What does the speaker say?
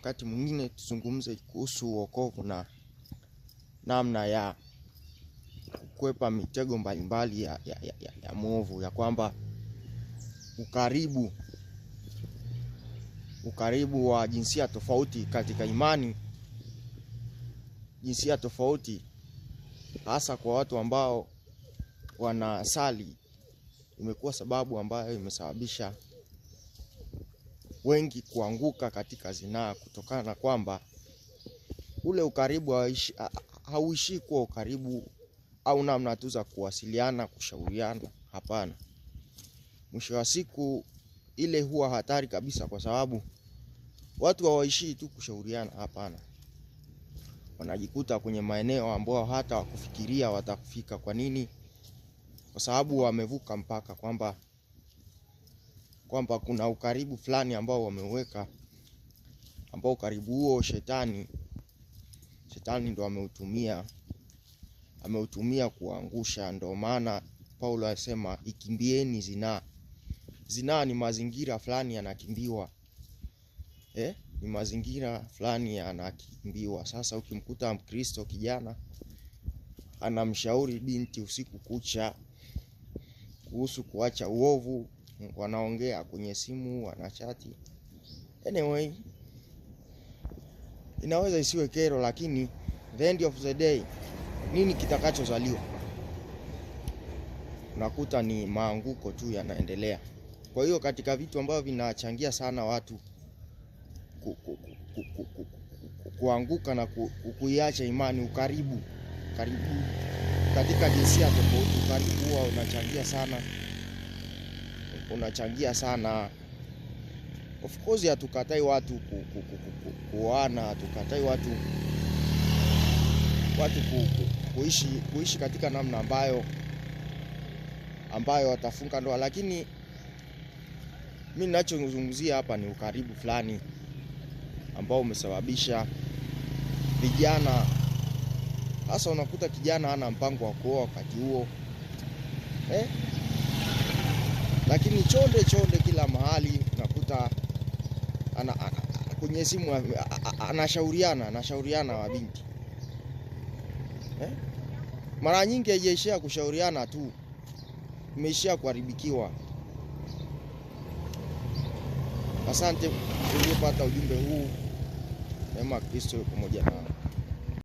wakati mwingine tuzungumze kuhusu wokovu na namna ya kukwepa mitego mbalimbali ya mwovu, ya kwamba ukaribu wa jinsia tofauti katika imani, jinsia tofauti hasa kwa watu ambao wanasali, imekuwa sababu ambayo imesababisha wengi kuanguka katika zinaa, kutokana na kwamba ule ukaribu hauishi kuwa ukaribu au namna tu za kuwasiliana, kushauriana. Hapana. Mwisho wa siku ile huwa hatari kabisa, kwa sababu watu hawaishi tu kushauriana. Hapana. Wanajikuta kwenye maeneo ambao hata wakufikiria watakufika. Kwa nini? Kwa sababu wamevuka mpaka, kwamba kuna ukaribu fulani ambao wameweka, ambao ukaribu huo shetani ndo ameutumia kuangusha. Ndio maana Paulo anasema ikimbieni zinaa. Zinaa ni mazingira fulani yanakimbiwa. Ni mazingira fulani yanakimbiwa. Sasa ukimkuta Mkristo kijana anamshauri binti usiku kucha kuhusu kuacha uovu, wanaongea kwenye simu, wanachati. Anyway, inaweza isiwe kero, lakini the end of the day nini kitakachozaliwa? Unakuta ni maanguko tu yanaendelea. Kwa hiyo katika vitu ambavyo vinachangia sana watu kuanguka na kuiacha imani, ukaribu katika jinsia tofauti. Ukaribu huwa unachangia sana. Of course hatukatai watu kuoana, hatukatai watu kuishi katika namna ambayo watafunga ndoa, lakini mimi ninachozungumzia hapa ni ukaribu fulani ambao umesababisha vijana, hasa unakuta kijana hana mpango wa kuoa wakati huo, lakini chonde kila mahali unakuta kwenye simu anashauriana wa binti. Mara nyingi haijaishia kushauriana tu, imeishia kuharibikiwa. Asante uliyopata ujumbe huu. Neema Kristo pamoja na